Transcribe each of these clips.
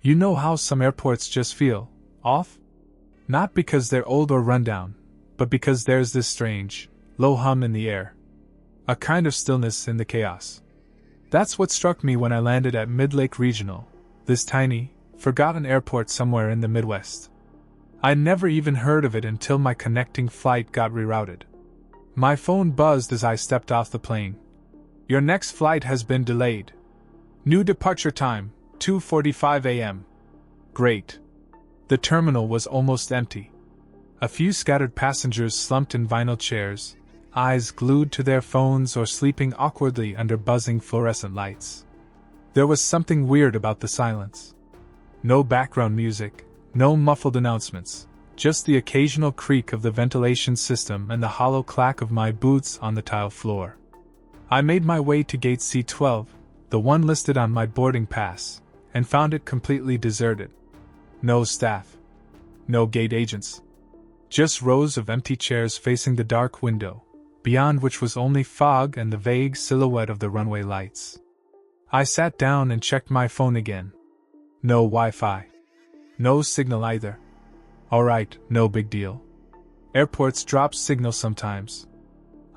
You know how some airports just feel off? Not because they're old or rundown, but because there's this strange, low hum in the air. A kind of stillness in the chaos. That's what struck me when I landed at Midlake Regional, this tiny, forgotten airport somewhere in the Midwest. I'd never even heard of it until my connecting flight got rerouted. My phone buzzed as I stepped off the plane. Your next flight has been delayed. New departure time, 2:45 a.m. Great. The terminal was almost empty. A few scattered passengers slumped in vinyl chairs, eyes glued to their phones or sleeping awkwardly under buzzing fluorescent lights. There was something weird about the silence. No background music, no muffled announcements, just the occasional creak of the ventilation system and the hollow clack of my boots on the tile floor. I made my way to gate C12, the one listed on my boarding pass, and found it completely deserted. No staff. No gate agents. Just rows of empty chairs facing the dark window, beyond which was only fog and the vague silhouette of the runway lights. I sat down and checked my phone again. No Wi-Fi. No signal either. Alright, no big deal. Airports drop signal sometimes.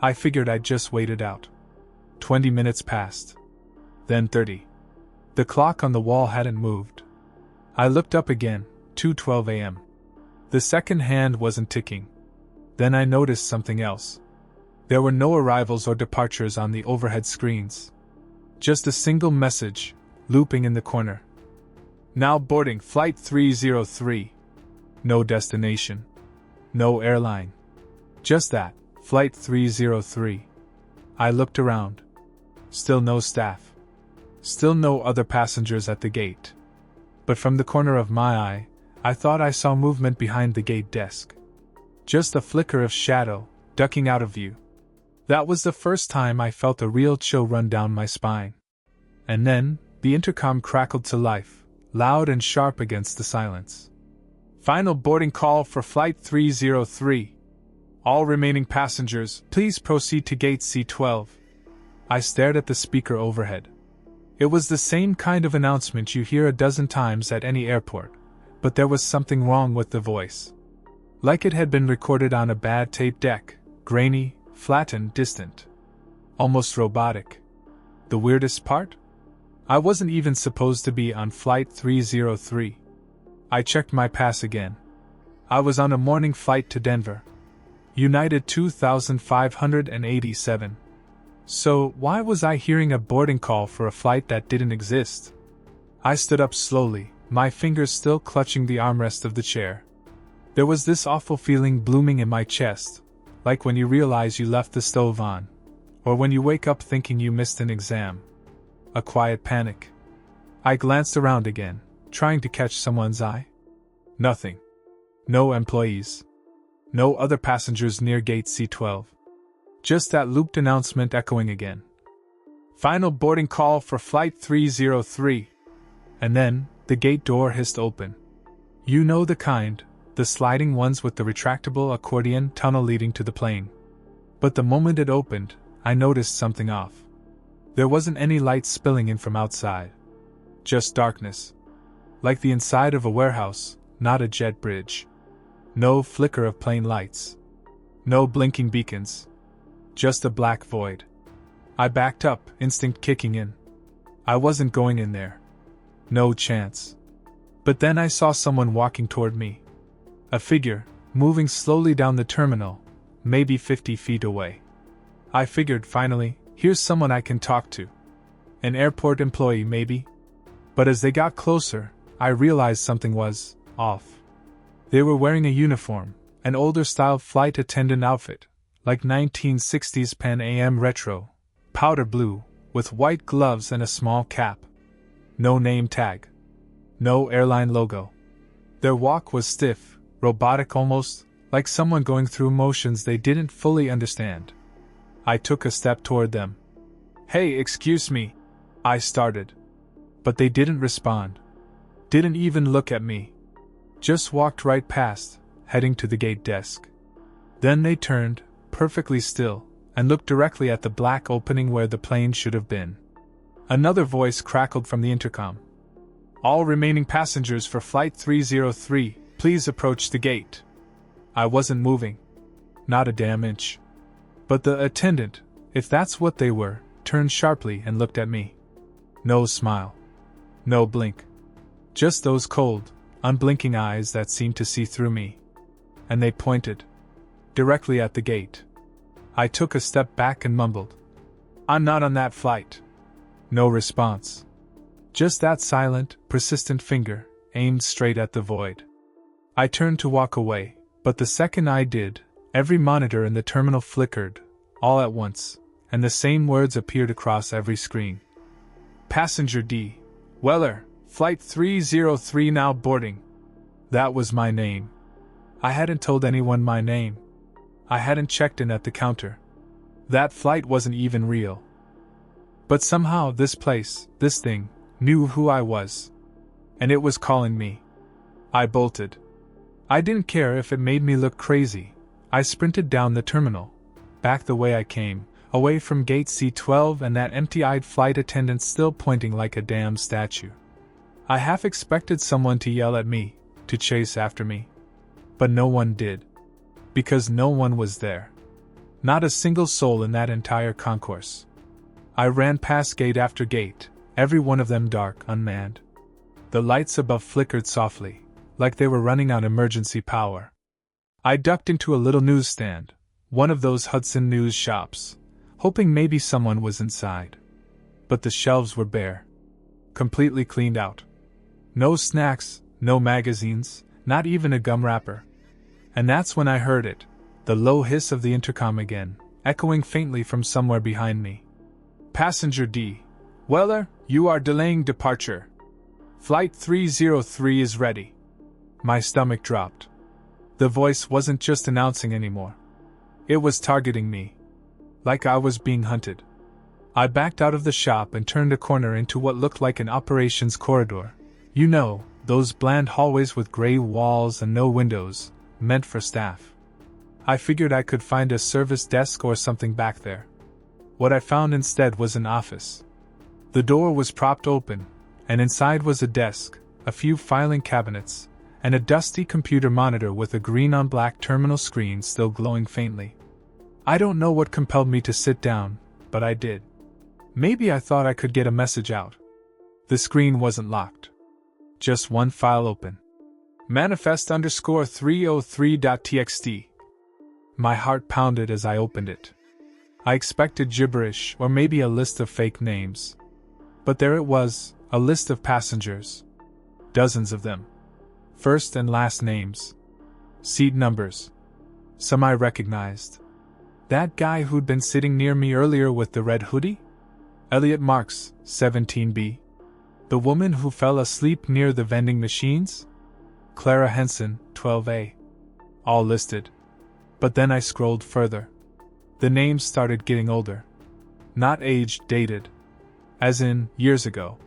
I figured I'd just wait it out. 20 minutes passed. Then 30. The clock on the wall hadn't moved. I looked up again, 2:12 a.m. The second hand wasn't ticking. Then I noticed something else. There were no arrivals or departures on the overhead screens. Just a single message, looping in the corner. Now boarding Flight 303. No destination. No airline. Just that, Flight 303. I looked around. Still no staff. Still no other passengers at the gate. But from the corner of my eye, I thought I saw movement behind the gate desk. Just a flicker of shadow, ducking out of view. That was the first time I felt a real chill run down my spine. And then, the intercom crackled to life, loud and sharp against the silence. Final boarding call for Flight 303. All remaining passengers, please proceed to gate C12. I stared at the speaker overhead. It was the same kind of announcement you hear a dozen times at any airport, but there was something wrong with the voice. Like it had been recorded on a bad tape deck, grainy, flattened, distant. Almost robotic. The weirdest part? I wasn't even supposed to be on Flight 303. I checked my pass again. I was on a morning flight to Denver. United 2587. So, why was I hearing a boarding call for a flight that didn't exist? I stood up slowly, my fingers still clutching the armrest of the chair. There was this awful feeling blooming in my chest, like when you realize you left the stove on, or when you wake up thinking you missed an exam. A quiet panic. I glanced around again, trying to catch someone's eye. Nothing. No employees. No other passengers near gate C12. Just that looped announcement echoing again. Final boarding call for Flight 303. And then, the gate door hissed open. You know the kind, the sliding ones with the retractable accordion tunnel leading to the plane. But the moment it opened, I noticed something off. There wasn't any light spilling in from outside. Just darkness. Like the inside of a warehouse, not a jet bridge. No flicker of plane lights. No blinking beacons. Just a black void. I backed up, instinct kicking in. I wasn't going in there. No chance. But then I saw someone walking toward me. A figure, moving slowly down the terminal, maybe 50 feet away. I figured, finally, here's someone I can talk to. An airport employee, maybe? But as they got closer, I realized something was off. They were wearing a uniform, an older-style flight attendant outfit, like 1960s Pan Am retro, powder blue, with white gloves and a small cap. No name tag. No airline logo. Their walk was stiff, robotic almost, like someone going through motions they didn't fully understand. I took a step toward them. Hey, excuse me, I started. But they didn't respond. Didn't even look at me. Just walked right past, heading to the gate desk. Then they turned, perfectly still, and looked directly at the black opening where the plane should have been. Another voice crackled from the intercom. All remaining passengers for Flight 303, please approach the gate. I wasn't moving. Not a damn inch. But the attendant, if that's what they were, turned sharply and looked at me. No smile. No blink. Just those cold, unblinking eyes that seemed to see through me. And they pointed. Directly at the gate. I took a step back and mumbled. I'm not on that flight. No response. Just that silent, persistent finger, aimed straight at the void. I turned to walk away, but the second I did, every monitor in the terminal flickered, all at once, and the same words appeared across every screen. Passenger D. Weller, Flight 303 now boarding. That was my name. I hadn't told anyone my name. I hadn't checked in at the counter. That flight wasn't even real. But somehow this place, this thing, knew who I was. And it was calling me. I bolted. I didn't care if it made me look crazy. I sprinted down the terminal, back the way I came, away from gate C12 and that empty-eyed flight attendant still pointing like a damn statue. I half expected someone to yell at me, to chase after me. But no one did. Because no one was there. Not a single soul in that entire concourse. I ran past gate after gate, every one of them dark, unmanned. The lights above flickered softly, like they were running on emergency power. I ducked into a little newsstand, one of those Hudson News shops, hoping maybe someone was inside. But the shelves were bare. Completely cleaned out. No snacks, no magazines, not even a gum wrapper. And that's when I heard it, the low hiss of the intercom again, echoing faintly from somewhere behind me. Passenger D. Weller, you are delaying departure. Flight 303 is ready. My stomach dropped. The voice wasn't just announcing anymore. It was targeting me. Like I was being hunted. I backed out of the shop and turned a corner into what looked like an operations corridor. You know, those bland hallways with gray walls and no windows, meant for staff. I figured I could find a service desk or something back there. What I found instead was an office. The door was propped open, and inside was a desk, a few filing cabinets, and a dusty computer monitor with a green-on-black terminal screen still glowing faintly. I don't know what compelled me to sit down, but I did. Maybe I thought I could get a message out. The screen wasn't locked. Just one file open. Manifest_303.txt. My heart pounded as I opened it. I expected gibberish or maybe a list of fake names. But there it was, a list of passengers. Dozens of them. First and last names. Seat numbers. Some I recognized. That guy who'd been sitting near me earlier with the red hoodie? Elliot Marks, 17B. The woman who fell asleep near the vending machines? Clara Henson, 12A. All listed. But then I scrolled further. The names started getting older. Not age-dated. As in, years ago.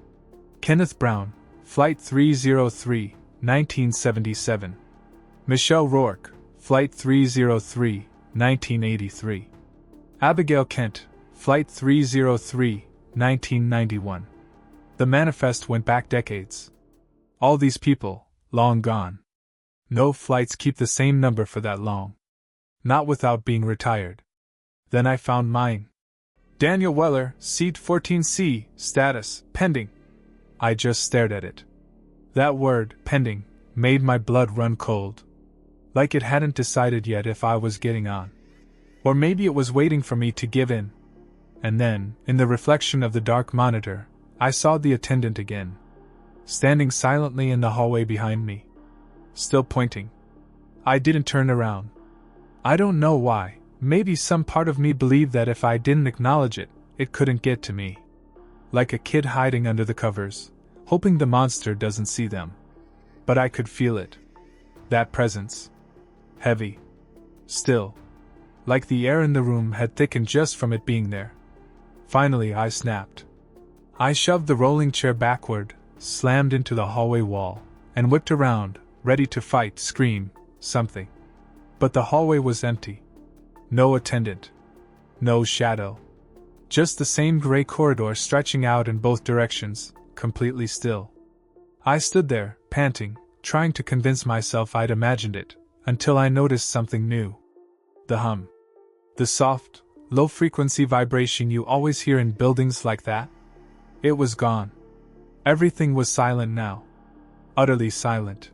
Kenneth Brown, Flight 303, 1977. Michelle Rourke, Flight 303, 1983. Abigail Kent, Flight 303, 1991. The manifest went back decades. All these people, long gone. No flights keep the same number for that long. Not without being retired. Then I found mine. Daniel Weller, Seat 14C, status, pending. I just stared at it. That word, pending, made my blood run cold. Like it hadn't decided yet if I was getting on. Or maybe it was waiting for me to give in. And then, in the reflection of the dark monitor, I saw the attendant again. Standing silently in the hallway behind me. Still pointing. I didn't turn around. I don't know why. Maybe some part of me believed that if I didn't acknowledge it, it couldn't get to me. Like a kid hiding under the covers, hoping the monster doesn't see them. But I could feel it. That presence. Heavy. Still. Like the air in the room had thickened just from it being there. Finally I snapped. I shoved the rolling chair backward, slammed into the hallway wall, and whipped around, ready to fight, scream, something. But the hallway was empty. No attendant. No shadow. Just the same gray corridor stretching out in both directions, completely still. I stood there, panting, trying to convince myself I'd imagined it, until I noticed something new. The hum. The soft, low-frequency vibration you always hear in buildings like that. It was gone. Everything was silent now. Utterly silent.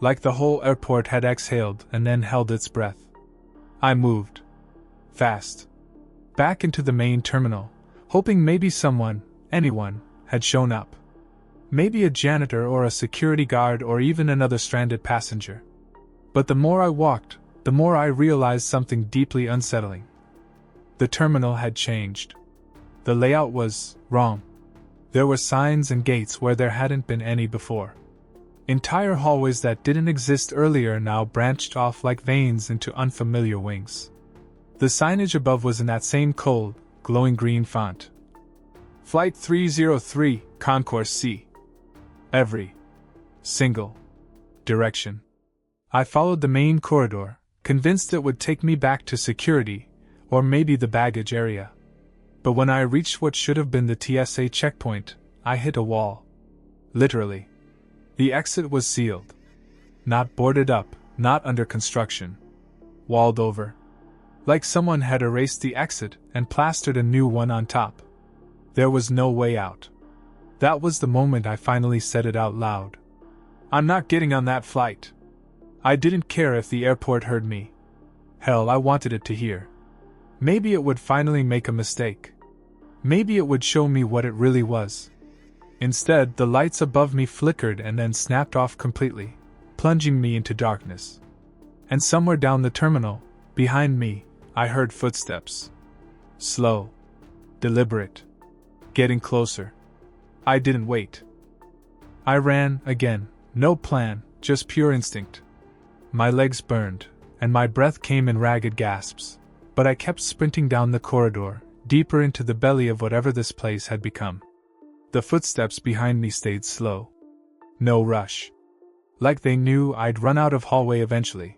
Like the whole airport had exhaled and then held its breath. I moved. Fast. Back into the main terminal, hoping maybe someone, anyone, had shown up. Maybe a janitor or a security guard or even another stranded passenger. But the more I walked, the more I realized something deeply unsettling. The terminal had changed. The layout was wrong. There were signs and gates where there hadn't been any before. Entire hallways that didn't exist earlier now branched off like veins into unfamiliar wings. The signage above was in that same cold, glowing green font. Flight 303, Concourse C. Every single direction. I followed the main corridor, convinced it would take me back to security, or maybe the baggage area. But when I reached what should have been the TSA checkpoint, I hit a wall. Literally. The exit was sealed. Not boarded up, not under construction. Walled over. Like someone had erased the exit and plastered a new one on top. There was no way out. That was the moment I finally said it out loud. I'm not getting on that flight. I didn't care if the airport heard me. Hell, I wanted it to hear. Maybe it would finally make a mistake. Maybe it would show me what it really was. Instead, the lights above me flickered and then snapped off completely, plunging me into darkness. And somewhere down the terminal, behind me, I heard footsteps. Slow. Deliberate. Getting closer. I didn't wait. I ran, again, no plan, just pure instinct. My legs burned, and my breath came in ragged gasps, but I kept sprinting down the corridor, deeper into the belly of whatever this place had become. The footsteps behind me stayed slow. No rush. Like they knew I'd run out of hallway eventually.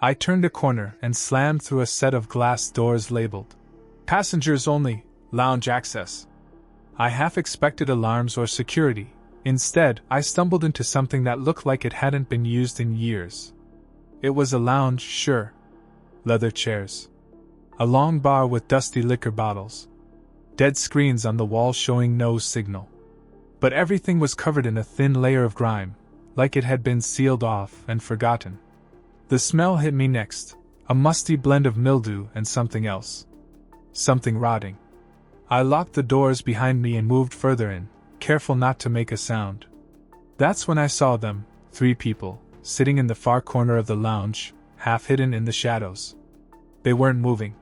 I turned a corner and slammed through a set of glass doors labeled Passengers Only, Lounge Access. I half expected alarms or security. Instead, I stumbled into something that looked like it hadn't been used in years. It was a lounge, sure. Leather chairs. A long bar with dusty liquor bottles. Dead screens on the wall showing no signal. But everything was covered in a thin layer of grime, like it had been sealed off and forgotten. The smell hit me next, a musty blend of mildew and something else. Something rotting. I locked the doors behind me and moved further in, careful not to make a sound. That's when I saw them, 3 people, sitting in the far corner of the lounge, half hidden in the shadows. They weren't moving.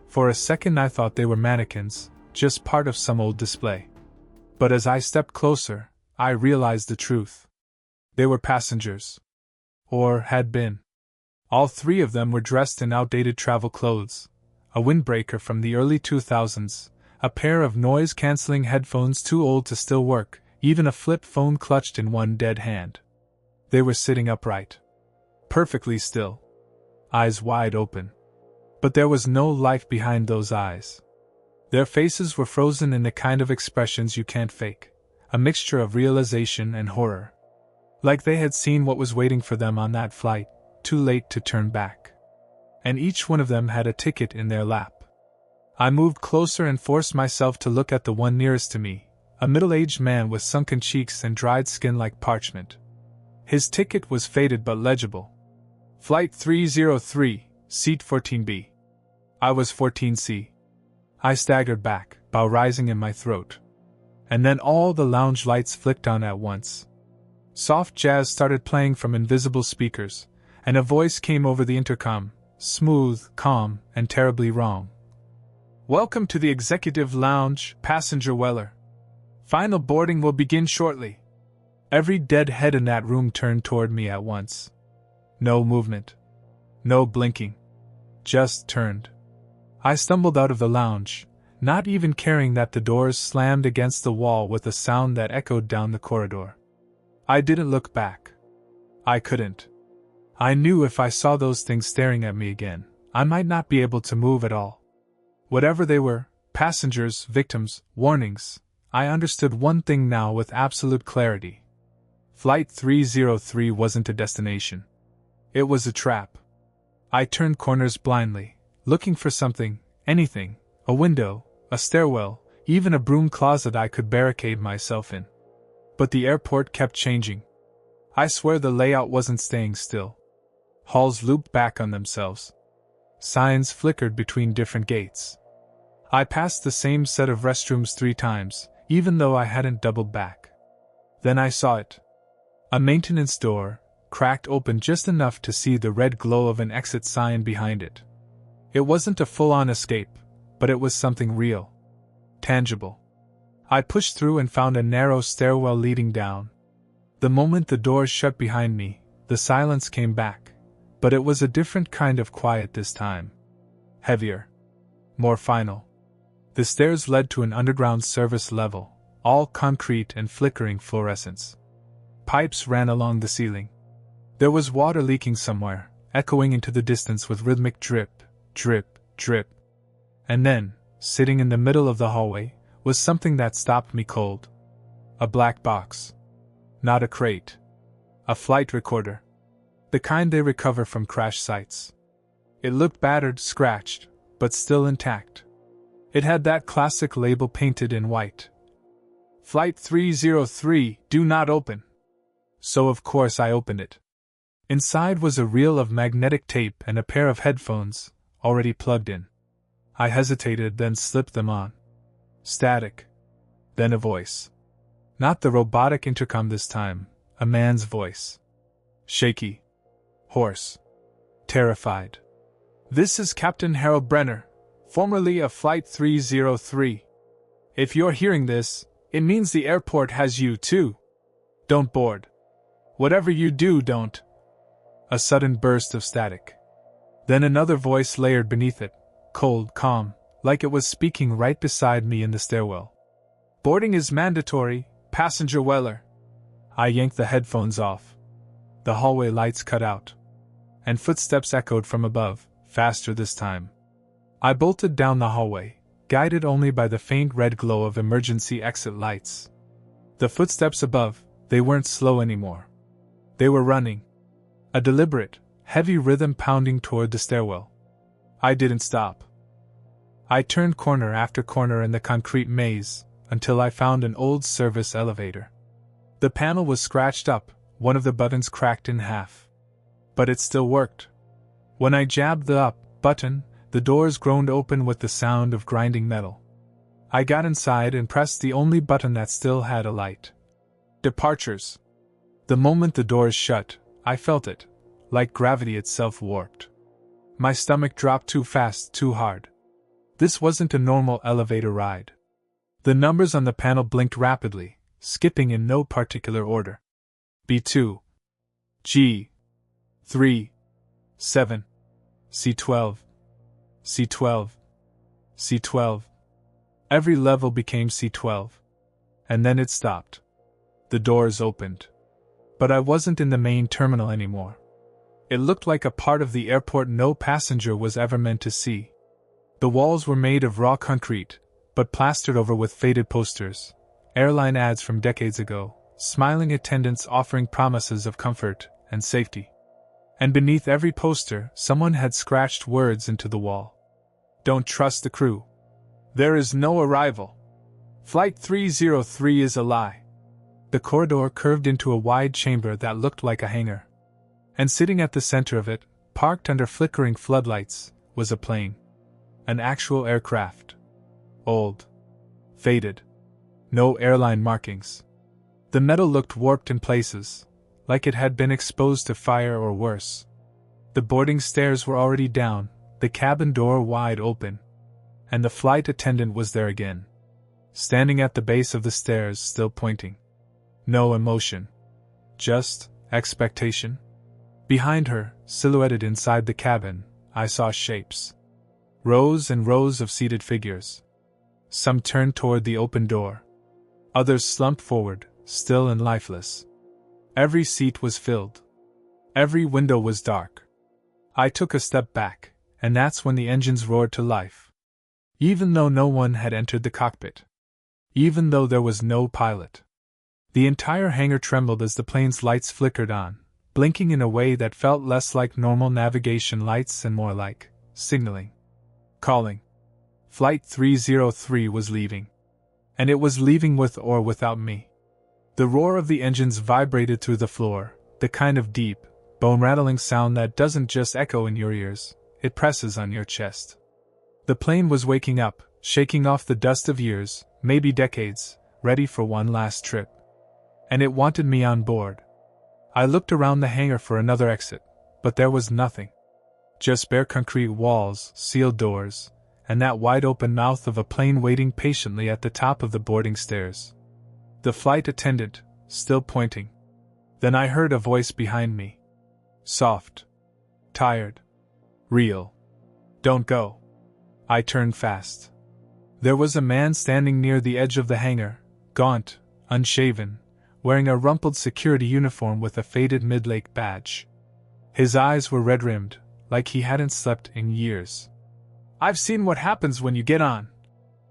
For a second I thought they were mannequins, just part of some old display. But as I stepped closer, I realized the truth. They were passengers. Or had been. All 3 of them were dressed in outdated travel clothes, a windbreaker from the early 2000s, a pair of noise-canceling headphones too old to still work, even a flip phone clutched in one dead hand. They were sitting upright. Perfectly still. Eyes wide open. But there was no life behind those eyes. Their faces were frozen in the kind of expressions you can't fake, a mixture of realization and horror. Like they had seen what was waiting for them on that flight, too late to turn back. And each one of them had a ticket in their lap. I moved closer and forced myself to look at the one nearest to me, a middle-aged man with sunken cheeks and dried skin like parchment. His ticket was faded but legible. Flight 303, Seat 14B. I was 14C. I staggered back, bow rising in my throat. And then all the lounge lights flicked on at once. Soft jazz started playing from invisible speakers, and a voice came over the intercom, smooth, calm, and terribly wrong. Welcome to the Executive Lounge, Passenger Weller. Final boarding will begin shortly. Every dead head in that room turned toward me at once. No movement. No blinking. Just turned. I stumbled out of the lounge, not even caring that the doors slammed against the wall with a sound that echoed down the corridor. I didn't look back. I couldn't. I knew if I saw those things staring at me again, I might not be able to move at all. Whatever they were, passengers, victims, warnings, I understood one thing now with absolute clarity. Flight 303 wasn't a destination. It was a trap. I turned corners blindly, looking for something, anything, a window, a stairwell, even a broom closet I could barricade myself in. But the airport kept changing. I swear the layout wasn't staying still. Halls looped back on themselves. Signs flickered between different gates. I passed the same set of restrooms 3 times, even though I hadn't doubled back. Then I saw it. A maintenance door, cracked open just enough to see the red glow of an exit sign behind it. It wasn't a full-on escape, but it was something real. Tangible. I pushed through and found a narrow stairwell leading down. The moment the doors shut behind me, the silence came back, but it was a different kind of quiet this time. Heavier. More final. The stairs led to an underground service level, all concrete and flickering fluorescence. Pipes ran along the ceiling. There was water leaking somewhere, echoing into the distance with rhythmic drip, drip, drip. And then, sitting in the middle of the hallway, was something that stopped me cold. A black box. Not a crate. A flight recorder. The kind they recover from crash sites. It looked battered, scratched, but still intact. It had that classic label painted in white. Flight 303, do not open. So of course I opened it. Inside was a reel of magnetic tape and a pair of headphones, already plugged in. I hesitated, then slipped them on. Static. Then a voice. Not the robotic intercom this time, a man's voice. Shaky. Hoarse. Terrified. This is Captain Harold Brenner, formerly of Flight 303. If you're hearing this, it means the airport has you too. Don't board. Whatever you do, don't. A sudden burst of static. Then another voice layered beneath it, cold, calm, like it was speaking right beside me in the stairwell. Boarding is mandatory, passenger Weller. I yanked the headphones off. The hallway lights cut out. And footsteps echoed from above, faster this time. I bolted down the hallway, guided only by the faint red glow of emergency exit lights. The footsteps above, they weren't slow anymore. They were running. A deliberate, heavy rhythm pounding toward the stairwell. I didn't stop. I turned corner after corner in the concrete maze, until I found an old service elevator. The panel was scratched up, one of the buttons cracked in half. But it still worked. When I jabbed the up button, the doors groaned open with the sound of grinding metal. I got inside and pressed the only button that still had a light. Departures. The moment the doors shut, I felt it, like gravity itself warped. My stomach dropped too fast, too hard. This wasn't a normal elevator ride. The numbers on the panel blinked rapidly, skipping in no particular order. B2. G. 3. 7. C12. C12. C12. Every level became C12. And then it stopped. The doors opened. But I wasn't in the main terminal anymore. It looked like a part of the airport no passenger was ever meant to see. The walls were made of raw concrete, but plastered over with faded posters, airline ads from decades ago, smiling attendants offering promises of comfort and safety. And beneath every poster, someone had scratched words into the wall. Don't trust the crew. There is no arrival. Flight 303 is a lie. The corridor curved into a wide chamber that looked like a hangar. And sitting at the center of it, parked under flickering floodlights, was a plane. An actual aircraft. Old. Faded. No airline markings. The metal looked warped in places, like it had been exposed to fire or worse. The boarding stairs were already down, the cabin door wide open. And the flight attendant was there again. Standing at the base of the stairs, still pointing. No emotion. Just expectation. Behind her, silhouetted inside the cabin, I saw shapes. Rows and rows of seated figures. Some turned toward the open door. Others slumped forward, still and lifeless. Every seat was filled. Every window was dark. I took a step back, and that's when the engines roared to life. Even though no one had entered the cockpit. Even though there was no pilot. The entire hangar trembled as the plane's lights flickered on, blinking in a way that felt less like normal navigation lights and more like signaling. Calling. Flight 303 was leaving. And it was leaving with or without me. The roar of the engines vibrated through the floor, the kind of deep, bone-rattling sound that doesn't just echo in your ears, it presses on your chest. The plane was waking up, shaking off the dust of years, maybe decades, ready for one last trip. And it wanted me on board. I looked around the hangar for another exit, but there was nothing. Just bare concrete walls, sealed doors, and that wide-open mouth of a plane waiting patiently at the top of the boarding stairs. The flight attendant, still pointing. Then I heard a voice behind me. Soft. Tired. Real. Don't go. I turned fast. There was a man standing near the edge of the hangar, gaunt, unshaven, wearing a rumpled security uniform with a faded Midlake badge. His eyes were red-rimmed, like he hadn't slept in years. "I've seen what happens when you get on,"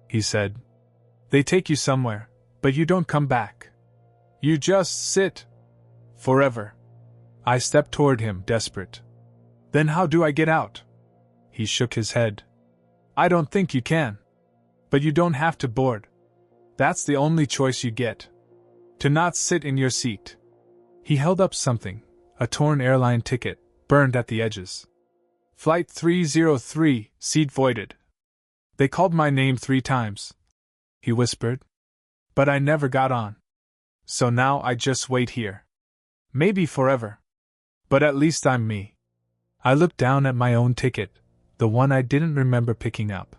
he said. "They take you somewhere, but you don't come back. You just sit. Forever." I stepped toward him, desperate. "Then how do I get out?" He shook his head. "I don't think you can. But you don't have to board. That's the only choice you get. To not sit in your seat." He held up something, a torn airline ticket, burned at the edges. "Flight 303, seat voided. They called my name 3 times," he whispered. "But I never got on. So now I just wait here. Maybe forever. But at least I'm me." I looked down at my own ticket, the one I didn't remember picking up.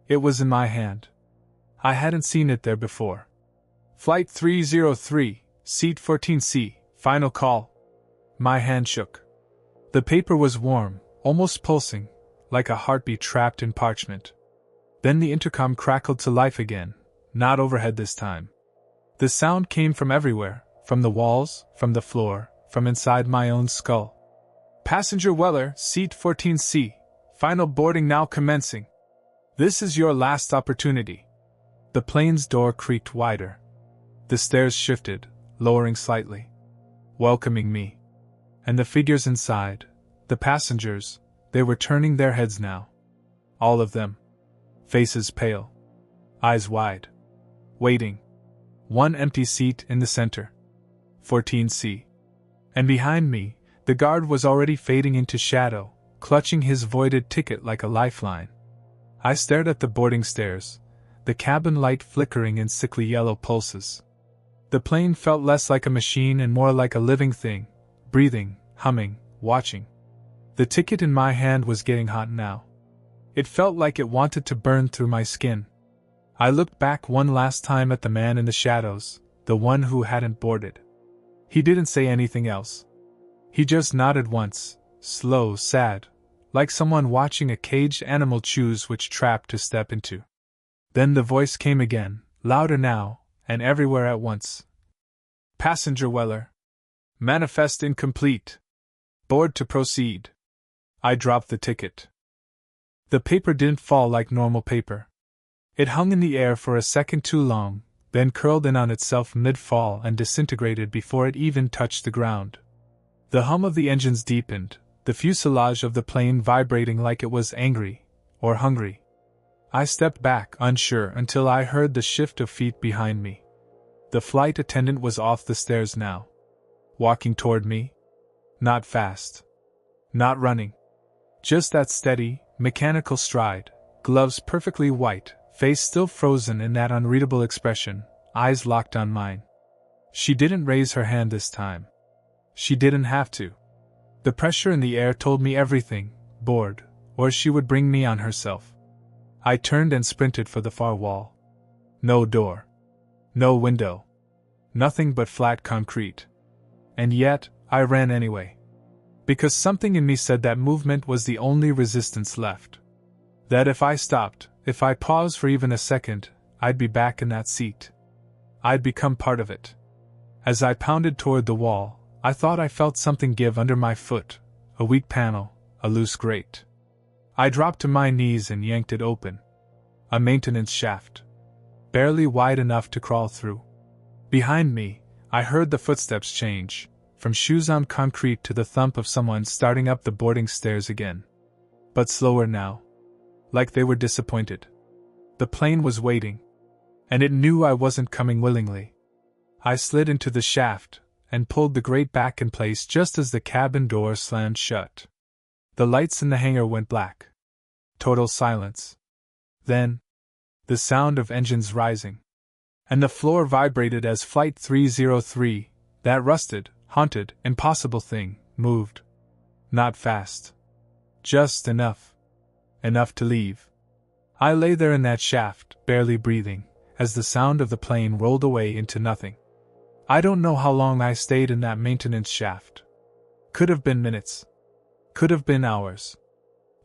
It was in my hand. I hadn't seen it there before. "Flight 303, seat 14C, final call." My hand shook. The paper was warm, almost pulsing, like a heartbeat trapped in parchment. Then the intercom crackled to life again, not overhead this time. The sound came from everywhere, from the walls, from the floor, from inside my own skull. "Passenger Weller, seat 14C, final boarding now commencing. This is your last opportunity." The plane's door creaked wider. The stairs shifted, lowering slightly, welcoming me. And the figures inside, the passengers, they were turning their heads now. All of them. Faces pale. Eyes wide. Waiting. One empty seat in the center. 14C. And behind me, the guard was already fading into shadow, clutching his voided ticket like a lifeline. I stared at the boarding stairs, the cabin light flickering in sickly yellow pulses. The plane felt less like a machine and more like a living thing, breathing, humming, watching. The ticket in my hand was getting hot now. It felt like it wanted to burn through my skin. I looked back one last time at the man in the shadows, the one who hadn't boarded. He didn't say anything else. He just nodded once, slow, sad, like someone watching a caged animal choose which trap to step into. Then the voice came again, louder now, and everywhere at once. "Passenger Weller. Manifest incomplete. Board to proceed." I dropped the ticket. The paper didn't fall like normal paper. It hung in the air for a second too long, then curled in on itself mid-fall and disintegrated before it even touched the ground. The hum of the engines deepened, the fuselage of the plane vibrating like it was angry, or hungry. I stepped back, unsure, until I heard the shift of feet behind me. The flight attendant was off the stairs now. Walking toward me. Not fast. Not running. Just that steady, mechanical stride, gloves perfectly white, face still frozen in that unreadable expression, eyes locked on mine. She didn't raise her hand this time. She didn't have to. The pressure in the air told me everything, board, or she would bring me on herself. I turned and sprinted for the far wall. No door. No window. Nothing but flat concrete. And yet, I ran anyway. Because something in me said that movement was the only resistance left. That if I stopped, if I paused for even a second, I'd be back in that seat. I'd become part of it. As I pounded toward the wall, I thought I felt something give under my foot, a weak panel, a loose grate. I dropped to my knees and yanked it open. A maintenance shaft. Barely wide enough to crawl through. Behind me, I heard the footsteps change, from shoes on concrete to the thump of someone starting up the boarding stairs again. But slower now. Like they were disappointed. The plane was waiting. And it knew I wasn't coming willingly. I slid into the shaft, and pulled the grate back in place just as the cabin door slammed shut. The lights in the hangar went black. Total silence. Then, the sound of engines rising. And the floor vibrated as Flight 303, that rusted, haunted, impossible thing, moved. Not fast. Just enough. Enough to leave. I lay there in that shaft, barely breathing, as the sound of the plane rolled away into nothing. I don't know how long I stayed in that maintenance shaft. Could have been minutes. Could have been hours.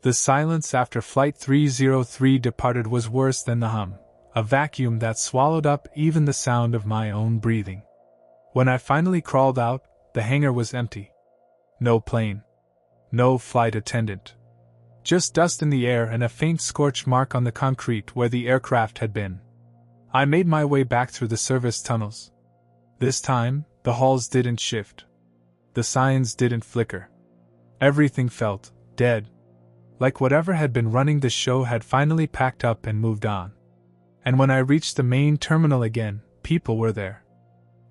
The silence after Flight 303 departed was worse than the hum, a vacuum that swallowed up even the sound of my own breathing. When I finally crawled out, the hangar was empty. No plane. No flight attendant. Just dust in the air and a faint scorch mark on the concrete where the aircraft had been. I made my way back through the service tunnels. This time, the halls didn't shift. The signs didn't flicker. Everything felt dead. Like whatever had been running the show had finally packed up and moved on. And when I reached the main terminal again, people were there.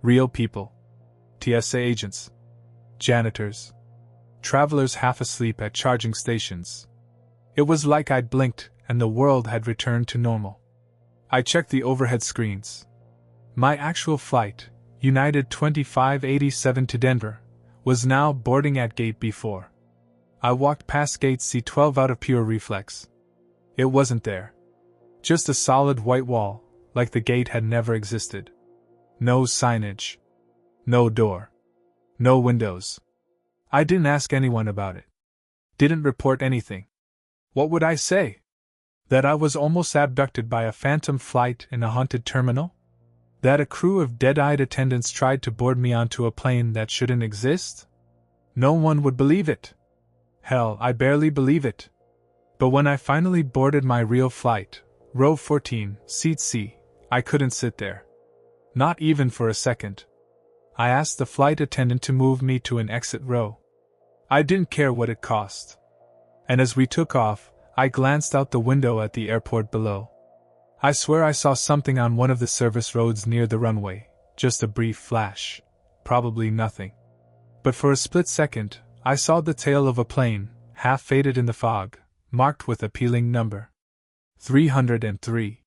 Real people. TSA agents. Janitors. Travelers half asleep at charging stations. It was like I'd blinked and the world had returned to normal. I checked the overhead screens. My actual flight, United 2587 to Denver, was now boarding at Gate B4. I walked past Gate C12 out of pure reflex. It wasn't there. Just a solid white wall, like the gate had never existed. No signage. No door. No windows. I didn't ask anyone about it. Didn't report anything. What would I say? That I was almost abducted by a phantom flight in a haunted terminal? That a crew of dead-eyed attendants tried to board me onto a plane that shouldn't exist? No one would believe it. Hell, I barely believe it. But when I finally boarded my real flight, row 14, seat C, I couldn't sit there. Not even for a second. I asked the flight attendant to move me to an exit row. I didn't care what it cost. And as we took off, I glanced out the window at the airport below. I swear I saw something on one of the service roads near the runway, just a brief flash. Probably nothing. But for a split second, I saw the tail of a plane, half faded in the fog, marked with a peeling number. 303.